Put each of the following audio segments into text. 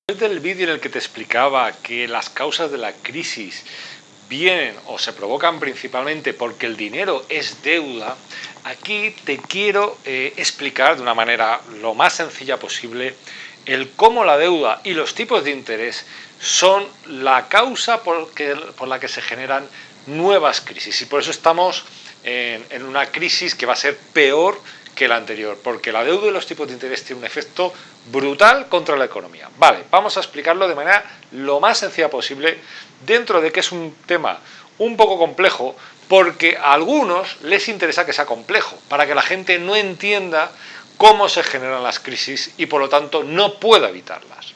Después del vídeo en el que te explicaba que las causas de la crisis vienen o se provocan principalmente porque el dinero es deuda, aquí te quiero explicar de una manera lo más sencilla posible el cómo la deuda y los tipos de interés son la causa por la que se generan nuevas crisis, y por eso estamos en una crisis que va a ser peor que la anterior, porque la deuda y los tipos de interés tienen un efecto brutal contra la economía. Vale, vamos a explicarlo de manera lo más sencilla posible, dentro de que es un tema un poco complejo, porque a algunos les interesa que sea complejo, para que la gente no entienda cómo se generan las crisis y por lo tanto no pueda evitarlas.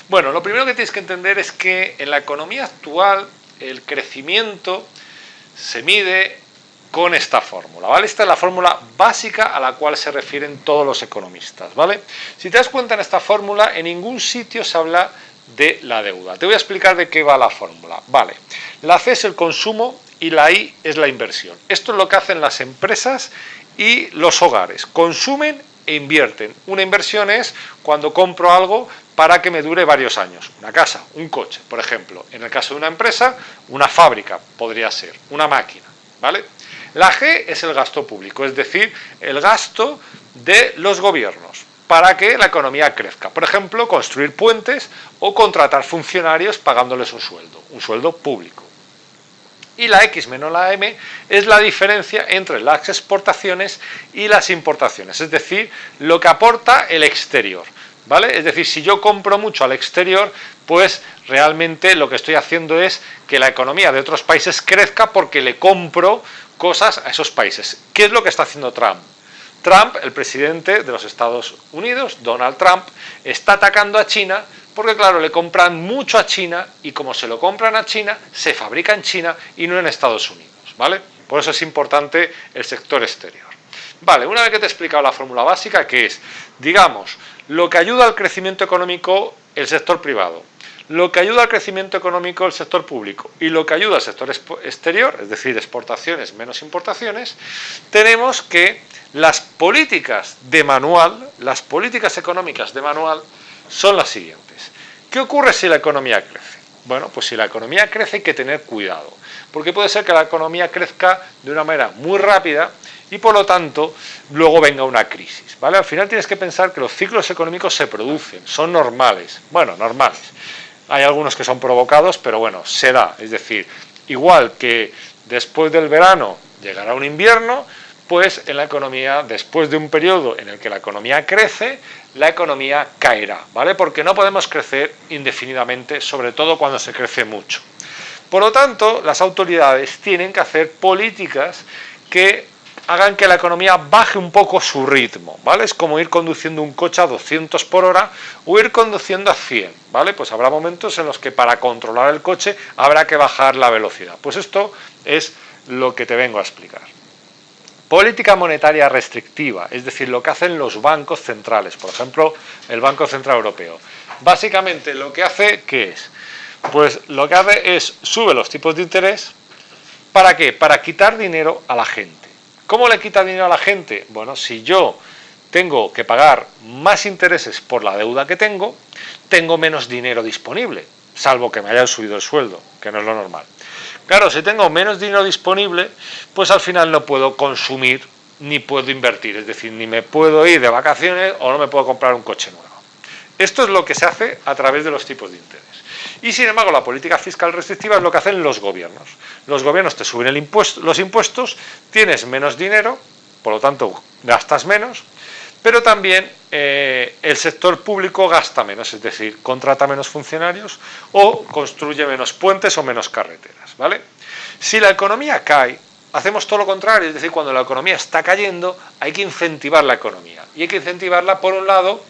Bueno, lo primero que tienes que entender es que en la economía actual el crecimiento se mide con esta fórmula, ¿vale? Esta es la fórmula básica a la cual se refieren todos los economistas, ¿vale? Si te das cuenta, en esta fórmula en ningún sitio se habla de la deuda. Te voy a explicar de qué va la fórmula. Vale, la C es el consumo y la I es la inversión. Esto es lo que hacen las empresas y los hogares. Consumen e invierten. Una inversión es cuando compro algo para que me dure varios años. Una casa, un coche, por ejemplo. En el caso de una empresa, una fábrica podría ser, una máquina, ¿vale? La G es el gasto público, es decir, el gasto de los gobiernos para que la economía crezca. Por ejemplo, construir puentes o contratar funcionarios pagándoles un sueldo público. Y la X menos la M es la diferencia entre las exportaciones y las importaciones, es decir, lo que aporta el exterior, ¿vale? Es decir, si yo compro mucho al exterior, pues realmente lo que estoy haciendo es que la economía de otros países crezca porque le compro cosas a esos países. ¿Qué es lo que está haciendo Trump? Trump, el presidente de los Estados Unidos, Donald Trump, está atacando a China porque, claro, le compran mucho a China y como se lo compran a China, se fabrica en China y no en Estados Unidos, ¿vale? Por eso es importante el sector exterior. Vale, una vez que te he explicado la fórmula básica, que es, digamos, lo que ayuda al crecimiento económico el sector privado, lo que ayuda al crecimiento económico el sector público y lo que ayuda al sector exterior, es decir, exportaciones menos importaciones, tenemos que las políticas de manual, las políticas económicas de manual son las siguientes. ¿Qué ocurre si la economía crece? Bueno, pues si la economía crece hay que tener cuidado, porque puede ser que la economía crezca de una manera muy rápida y por lo tanto luego venga una crisis, ¿vale? Al final tienes que pensar que los ciclos económicos se producen, son normales, bueno, normales. Hay algunos que son provocados, pero bueno, se da, es decir, igual que después del verano llegará un invierno, pues en la economía, después de un periodo en el que la economía crece, la economía caerá, ¿vale? Porque no podemos crecer indefinidamente, sobre todo cuando se crece mucho. Por lo tanto, las autoridades tienen que hacer políticas que hagan que la economía baje un poco su ritmo, ¿vale? Es como ir conduciendo un coche a 200 por hora o ir conduciendo a 100, ¿vale? Pues habrá momentos en los que para controlar el coche habrá que bajar la velocidad. Pues esto es lo que te vengo a explicar. Política monetaria restrictiva, es decir, lo que hacen los bancos centrales, por ejemplo, el Banco Central Europeo. Básicamente lo que hace, ¿qué es? Pues lo que hace es sube los tipos de interés, ¿para qué? Para quitar dinero a la gente. ¿Cómo le quita dinero a la gente? Bueno, si yo tengo que pagar más intereses por la deuda que tengo menos dinero disponible, salvo que me hayan subido el sueldo, que no es lo normal. Claro, si tengo menos dinero disponible, pues al final no puedo consumir ni puedo invertir, es decir, ni me puedo ir de vacaciones o no me puedo comprar un coche nuevo. Esto es lo que se hace a través de los tipos de interés. Y sin embargo, la política fiscal restrictiva es lo que hacen los gobiernos. Los gobiernos te suben los impuestos, tienes menos dinero, por lo tanto gastas menos, pero también el sector público gasta menos, es decir, contrata menos funcionarios o construye menos puentes o menos carreteras, ¿vale? Si la economía cae, hacemos todo lo contrario, es decir, cuando la economía está cayendo, hay que incentivar la economía. Y hay que incentivarla, por un lado,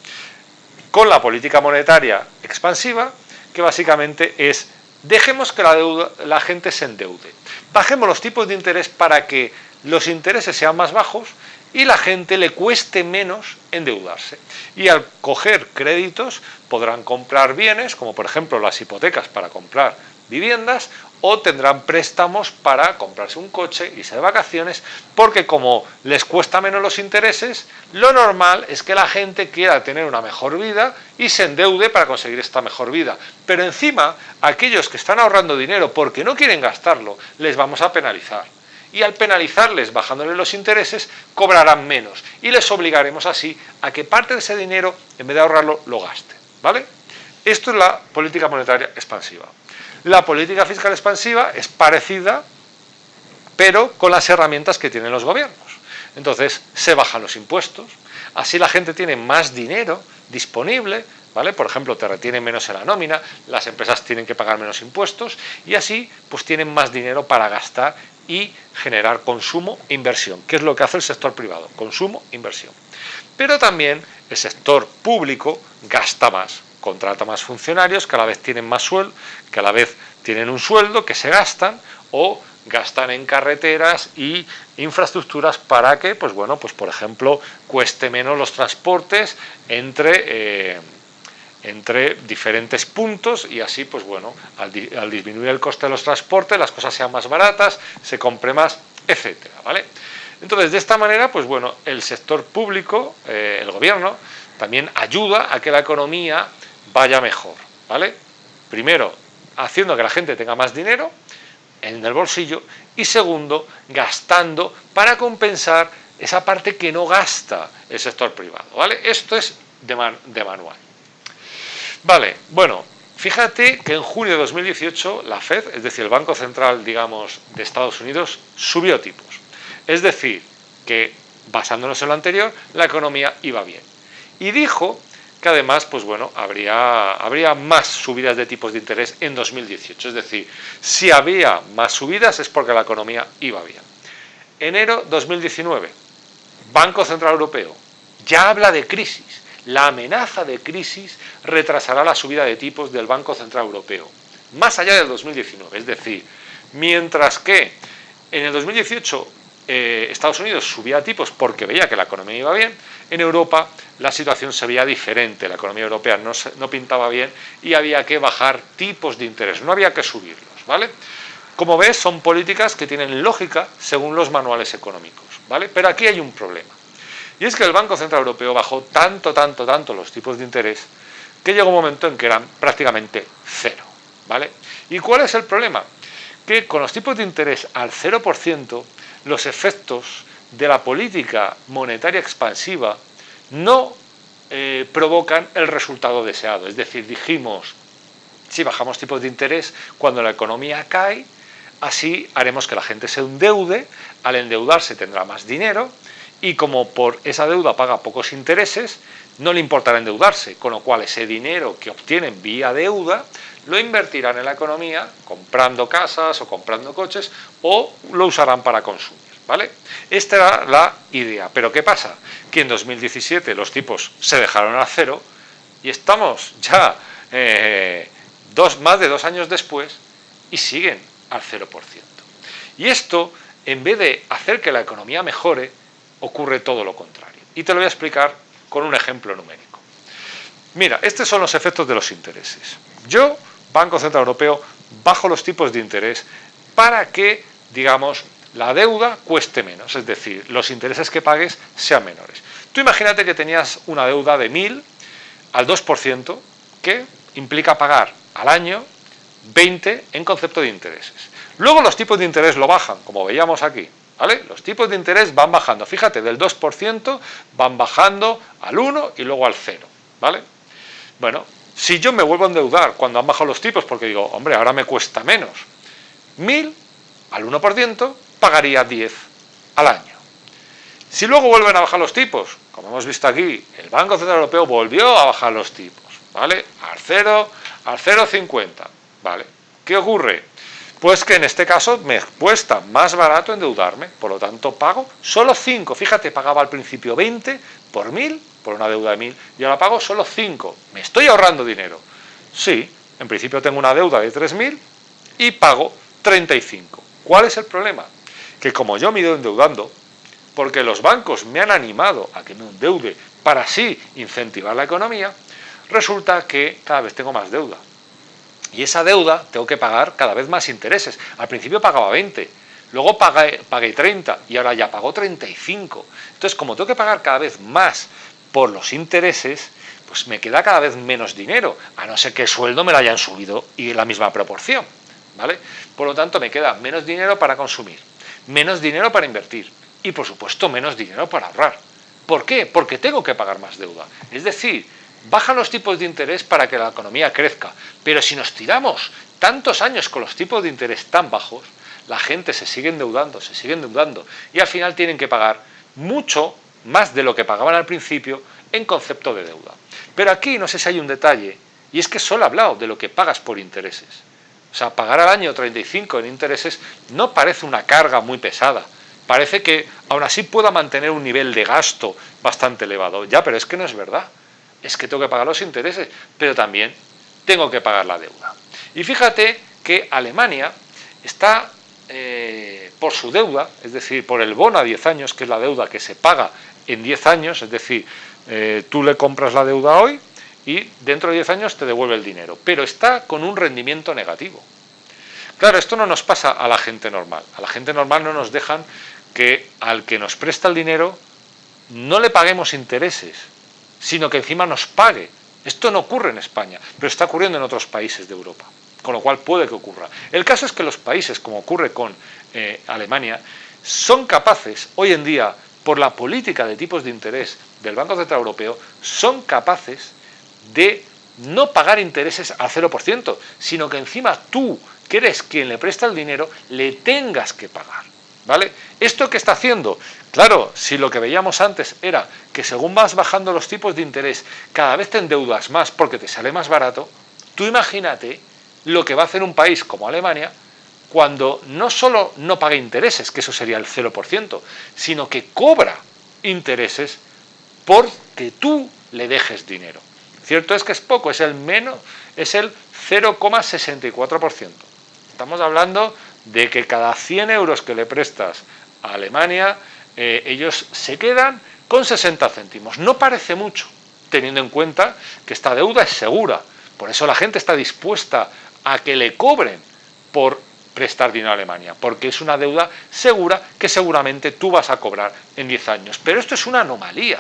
con la política monetaria expansiva, que básicamente es dejemos que la gente se endeude, bajemos los tipos de interés para que los intereses sean más bajos y la gente le cueste menos endeudarse. Y al coger créditos podrán comprar bienes, como por ejemplo las hipotecas para comprar viviendas, o tendrán préstamos para comprarse un coche, irse de vacaciones, porque como les cuesta menos los intereses, lo normal es que la gente quiera tener una mejor vida y se endeude para conseguir esta mejor vida. Pero encima, aquellos que están ahorrando dinero porque no quieren gastarlo, les vamos a penalizar. Y al penalizarles bajándoles los intereses, cobrarán menos y les obligaremos así a que parte de ese dinero, en vez de ahorrarlo, lo gasten, ¿vale? Esto es la política monetaria expansiva. La política fiscal expansiva es parecida, pero con las herramientas que tienen los gobiernos. Entonces, se bajan los impuestos, así la gente tiene más dinero disponible, ¿vale? Por ejemplo, te retienen menos en la nómina, las empresas tienen que pagar menos impuestos y así pues tienen más dinero para gastar y generar consumo e inversión, que es lo que hace el sector privado, consumo e inversión. Pero también el sector público gasta más, contrata más funcionarios, que a la vez tienen más sueldo, que a la vez tienen un sueldo que se gastan o gastan en carreteras y infraestructuras para que, pues bueno, pues por ejemplo, cueste menos los transportes entre diferentes puntos y así, pues bueno, al disminuir el coste de los transportes, las cosas sean más baratas, se compre más, etcétera, ¿vale? Entonces, de esta manera, pues bueno, el sector público, el gobierno, también ayuda a que la economía vaya mejor, ¿vale? Primero, haciendo que la gente tenga más dinero en el bolsillo y segundo, gastando para compensar esa parte que no gasta el sector privado, ¿vale? Esto es de manual. Vale, bueno, fíjate que en junio de 2018 la Fed, es decir, el Banco Central, digamos, de Estados Unidos, subió tipos. Es decir, que basándonos en lo anterior, la economía iba bien. Y dijo que además, pues bueno, habría más subidas de tipos de interés en 2018. Es decir, si había más subidas es porque la economía iba bien. Enero 2019, Banco Central Europeo ya habla de crisis. La amenaza de crisis retrasará la subida de tipos del Banco Central Europeo, más allá del 2019. Es decir, mientras que en el 2018 Estados Unidos subía tipos porque veía que la economía iba bien, en Europa la situación se veía diferente, la economía europea no pintaba bien y había que bajar tipos de interés, no había que subirlos, ¿vale? Como ves, son políticas que tienen lógica según los manuales económicos, ¿vale? Pero aquí hay un problema, y es que el Banco Central Europeo bajó tanto los tipos de interés que llegó un momento en que eran prácticamente cero, ¿vale? ¿Y cuál es el problema? Que con los tipos de interés al 0%, los efectos de la política monetaria expansiva no provocan el resultado deseado. Es decir, dijimos, si bajamos tipos de interés cuando la economía cae, así haremos que la gente se endeude, al endeudarse tendrá más dinero y como por esa deuda paga pocos intereses, no le importará endeudarse, con lo cual ese dinero que obtienen vía deuda lo invertirán en la economía comprando casas o comprando coches o lo usarán para consumir, ¿vale? Esta era la idea, pero ¿qué pasa? Que en 2017 los tipos se dejaron a cero y estamos ya más de 2 años después y siguen al 0%. Y esto, en vez de hacer que la economía mejore, ocurre todo lo contrario. Y te lo voy a explicar con un ejemplo numérico. Mira, estos son los efectos de los intereses. Yo, Banco Central Europeo, bajo los tipos de interés para que, digamos, la deuda cueste menos, es decir, los intereses que pagues sean menores. Tú imagínate que tenías una deuda de 1.000 al 2%, que implica pagar al año 20 en concepto de intereses. Luego los tipos de interés lo bajan, como veíamos aquí, ¿vale? Los tipos de interés van bajando, fíjate, del 2% van bajando al 1 y luego al 0, ¿vale? Bueno, si yo me vuelvo a endeudar cuando han bajado los tipos, porque digo, hombre, ahora me cuesta menos, 1.000 al 1% pagaría 10 al año. Si luego vuelven a bajar los tipos, como hemos visto aquí, el Banco Central Europeo volvió a bajar los tipos, ¿vale? Al 0,50, ¿vale? ¿Qué ocurre? Pues que en este caso me cuesta más barato endeudarme, por lo tanto pago solo 5. Fíjate, pagaba al principio 20 por 1.000, por una deuda de 1.000, y ahora pago solo 5. Me estoy ahorrando dinero. Sí, en principio tengo una deuda de 3.000 y pago 35. ¿Cuál es el problema? Que como yo me he ido endeudando, porque los bancos me han animado a que me endeude para así incentivar la economía, resulta que cada vez tengo más deuda. Y esa deuda tengo que pagar cada vez más intereses. Al principio pagaba 20, luego pagué 30 y ahora ya pago 35. Entonces, como tengo que pagar cada vez más por los intereses, pues me queda cada vez menos dinero, a no ser que el sueldo me lo hayan subido y en la misma proporción, ¿vale? Por lo tanto, me queda menos dinero para consumir, menos dinero para invertir y, por supuesto, menos dinero para ahorrar. ¿Por qué? Porque tengo que pagar más deuda. Es decir, bajan los tipos de interés para que la economía crezca, pero si nos tiramos tantos años con los tipos de interés tan bajos, la gente se sigue endeudando y al final tienen que pagar mucho más de lo que pagaban al principio en concepto de deuda. Pero aquí no sé si hay un detalle, y es que solo he hablado de lo que pagas por intereses. O sea, pagar al año 35 en intereses no parece una carga muy pesada. Parece que aún así pueda mantener un nivel de gasto bastante elevado. Ya, pero es que no es verdad. Es que tengo que pagar los intereses, pero también tengo que pagar la deuda. Y fíjate que Alemania está por su deuda, es decir, por el bono a 10 años, que es la deuda que se paga en 10 años, es decir, tú le compras la deuda hoy y dentro de 10 años te devuelve el dinero, pero está con un rendimiento negativo. Claro, esto no nos pasa a la gente normal. A la gente normal no nos dejan que al que nos presta el dinero no le paguemos intereses, sino que encima nos pague. Esto no ocurre en España, pero está ocurriendo en otros países de Europa, con lo cual puede que ocurra. El caso es que los países, como ocurre con Alemania, son capaces, hoy en día, por la política de tipos de interés del Banco Central Europeo, son capaces de no pagar intereses al 0%, sino que encima tú, que eres quien le presta el dinero, le tengas que pagar. ¿Vale? ¿Esto qué está haciendo? Claro, si lo que veíamos antes era que según vas bajando los tipos de interés, cada vez te endeudas más porque te sale más barato, tú imagínate lo que va a hacer un país como Alemania cuando no solo no paga intereses, que eso sería el 0%, sino que cobra intereses porque tú le dejes dinero. Cierto es que es poco, es el 0,64%. Estamos hablando de que cada 100 euros que le prestas a Alemania, ellos se quedan con 60 céntimos. No parece mucho, teniendo en cuenta que esta deuda es segura. Por eso la gente está dispuesta a que le cobren por prestar dinero a Alemania, porque es una deuda segura que seguramente tú vas a cobrar en 10 años. Pero esto es una anomalía.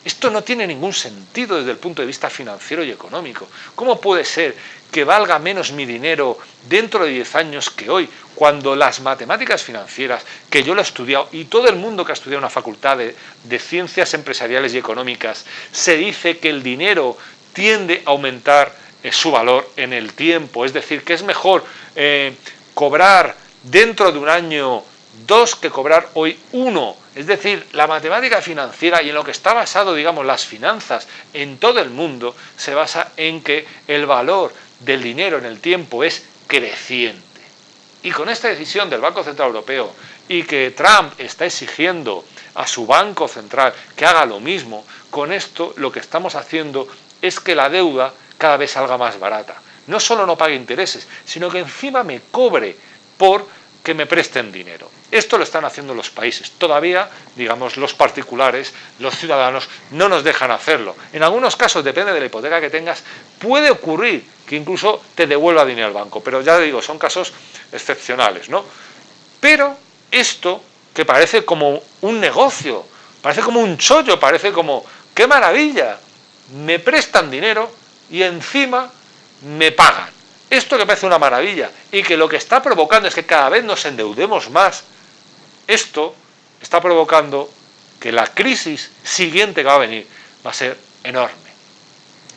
Esto no tiene ningún sentido desde el punto de vista financiero y económico. ¿Cómo puede ser que valga menos mi dinero dentro de 10 años que hoy, cuando las matemáticas financieras, que yo lo he estudiado, y todo el mundo que ha estudiado una facultad de ciencias empresariales y económicas, se dice que el dinero tiende a aumentar su valor en el tiempo? Es decir, que es mejor cobrar dentro de un año 2 que cobrar hoy 1. Es decir, la matemática financiera y en lo que está basado, digamos, las finanzas en todo el mundo, se basa en que el valor del dinero en el tiempo es creciente. Y con esta decisión del Banco Central Europeo y que Trump está exigiendo a su Banco Central que haga lo mismo, con esto lo que estamos haciendo es que la deuda cada vez salga más barata. No solo no pague intereses, sino que encima me cobre por que me presten dinero. Esto lo están haciendo los países. Todavía, digamos, los particulares, los ciudadanos, no nos dejan hacerlo. En algunos casos, depende de la hipoteca que tengas, puede ocurrir que incluso te devuelva dinero al banco. Pero ya digo, son casos excepcionales, ¿no? Pero esto, que parece como un negocio, parece como un chollo, parece como, ¡qué maravilla! Me prestan dinero y encima me pagan. Esto que parece una maravilla y que lo que está provocando es que cada vez nos endeudemos más, esto está provocando que la crisis siguiente que va a venir va a ser enorme.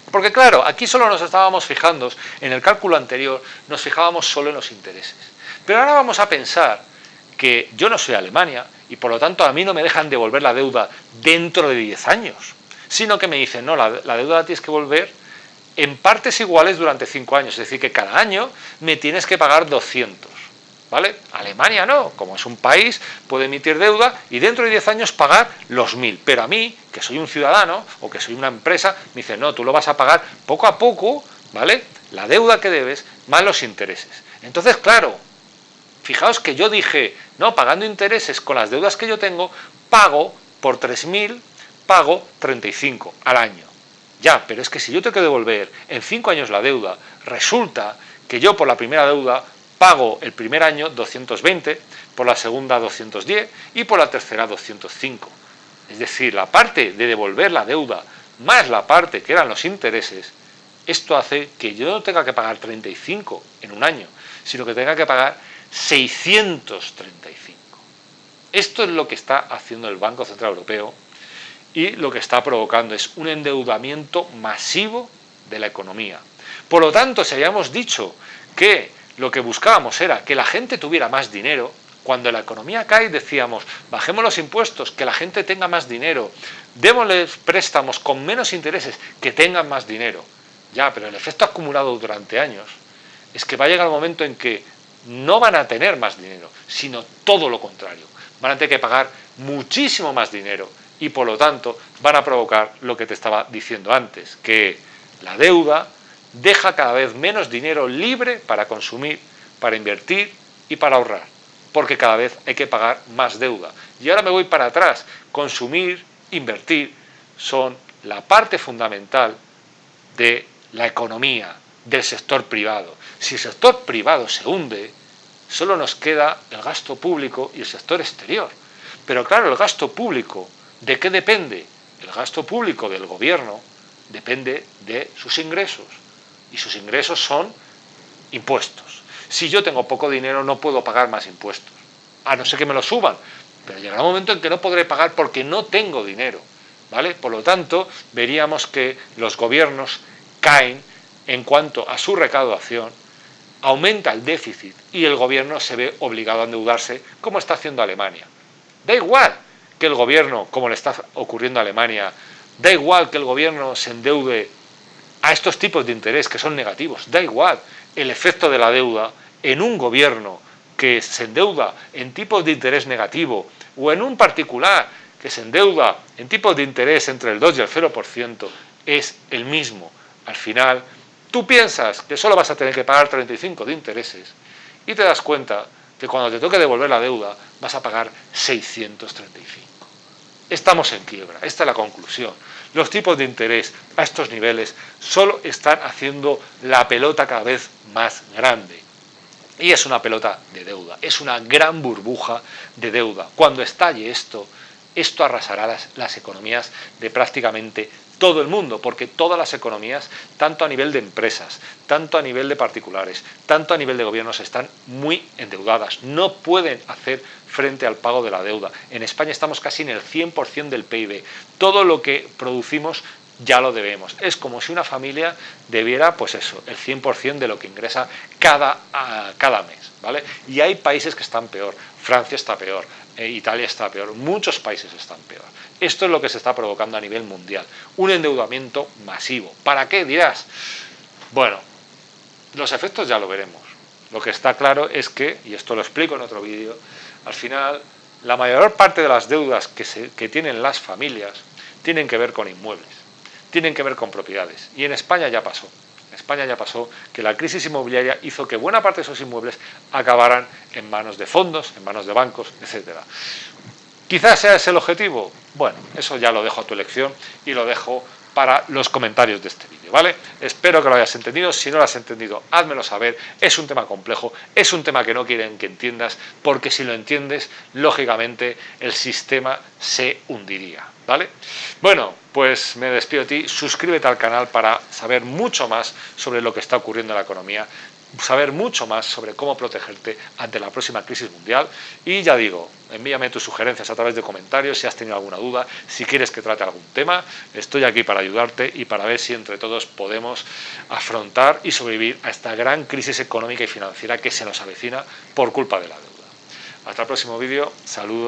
Porque claro, aquí solo nos estábamos fijando, en el cálculo anterior nos fijábamos solo en los intereses. Pero ahora vamos a pensar que yo no soy Alemania y por lo tanto a mí no me dejan devolver la deuda dentro de 10 años, sino que me dicen, no, la deuda la tienes que volver en partes iguales durante 5 años, es decir, que cada año me tienes que pagar 200, ¿vale? Alemania no, como es un país, puede emitir deuda y dentro de 10 años pagar los 1000, pero a mí, que soy un ciudadano o que soy una empresa, me dicen, no, tú lo vas a pagar poco a poco, ¿vale? La deuda que debes más los intereses. Entonces, claro, fijaos que yo dije, no, pagando intereses con las deudas que yo tengo, pago por 3000, pago 35 al año. Ya, pero es que si yo tengo que devolver en 5 años la deuda, resulta que yo por la primera deuda pago el primer año 220, por la segunda 210 y por la tercera 205. Es decir, la parte de devolver la deuda más la parte que eran los intereses, esto hace que yo no tenga que pagar 35 en un año, sino que tenga que pagar 635. Esto es lo que está haciendo el Banco Central Europeo y lo que está provocando es un endeudamiento masivo de la economía. Por lo tanto, si habíamos dicho que lo que buscábamos era que la gente tuviera más dinero, cuando la economía cae decíamos, bajemos los impuestos, que la gente tenga más dinero, démosles préstamos con menos intereses, que tengan más dinero. Ya, pero el efecto acumulado durante años es que va a llegar el momento en que no van a tener más dinero, sino todo lo contrario. Van a tener que pagar muchísimo más dinero y por lo tanto van a provocar lo que te estaba diciendo antes, que la deuda deja cada vez menos dinero libre para consumir, para invertir y para ahorrar, porque cada vez hay que pagar más deuda. Y ahora me voy para atrás, consumir, invertir son la parte fundamental de la economía, del sector privado. Si el sector privado se hunde, solo nos queda el gasto público y el sector exterior. Pero claro, el gasto público, ¿de qué depende? El gasto público del gobierno depende de sus ingresos. Y sus ingresos son impuestos. Si yo tengo poco dinero, no puedo pagar más impuestos. A no ser que me lo suban. Pero llegará un momento en que no podré pagar porque no tengo dinero, ¿vale? Por lo tanto, veríamos que los gobiernos caen en cuanto a su recaudación, aumenta el déficit y el gobierno se ve obligado a endeudarse como está haciendo Alemania. Da igual que el gobierno, como le está ocurriendo a Alemania, da igual que el gobierno se endeude a estos tipos de interés que son negativos, da igual el efecto de la deuda en un gobierno que se endeuda en tipos de interés negativo o en un particular que se endeuda en tipos de interés entre el 2 y el 0% es el mismo. Al final, tú piensas que solo vas a tener que pagar 35 de intereses y te das cuenta que cuando te toque devolver la deuda vas a pagar 635. Estamos en quiebra, esta es la conclusión. Los tipos de interés a estos niveles solo están haciendo la pelota cada vez más grande. Y es una pelota de deuda, es una gran burbuja de deuda. Cuando estalle esto arrasará las economías de prácticamente todo el mundo, porque todas las economías, tanto a nivel de empresas, tanto a nivel de particulares, tanto a nivel de gobiernos, están muy endeudadas. No pueden hacer frente al pago de la deuda. En España estamos casi en el 100% del PIB. Todo lo que producimos ya lo debemos. Es como si una familia debiera, pues eso, el 100% de lo que ingresa cada mes, ¿vale? Y hay países que están peor. Francia está peor, Italia está peor, muchos países están peor. Esto es lo que se está provocando a nivel mundial. Un endeudamiento masivo. ¿Para qué dirás? Bueno, los efectos ya lo veremos. Lo que está claro es que, y esto lo explico en otro vídeo, al final la mayor parte de las deudas que tienen las familias tienen que ver con inmuebles, tienen que ver con propiedades. Y en España ya pasó. En España ya pasó que la crisis inmobiliaria hizo que buena parte de esos inmuebles acabaran en manos de fondos, en manos de bancos, etc. ¿Quizás sea ese el objetivo? Bueno, eso ya lo dejo a tu elección y lo dejo para los comentarios de este vídeo, ¿vale? Espero que lo hayas entendido. Si no lo has entendido, házmelo saber. Es un tema complejo, es un tema que no quieren que entiendas, porque si lo entiendes, lógicamente el sistema se hundiría, ¿vale? Bueno, pues me despido de ti. Suscríbete al canal para saber mucho más sobre lo que está ocurriendo en la economía, saber mucho más sobre cómo protegerte ante la próxima crisis mundial. Y ya digo, envíame tus sugerencias a través de comentarios si has tenido alguna duda, si quieres que trate algún tema. Estoy aquí para ayudarte y para ver si entre todos podemos afrontar y sobrevivir a esta gran crisis económica y financiera que se nos avecina por culpa de la deuda. Hasta el próximo vídeo, saludos.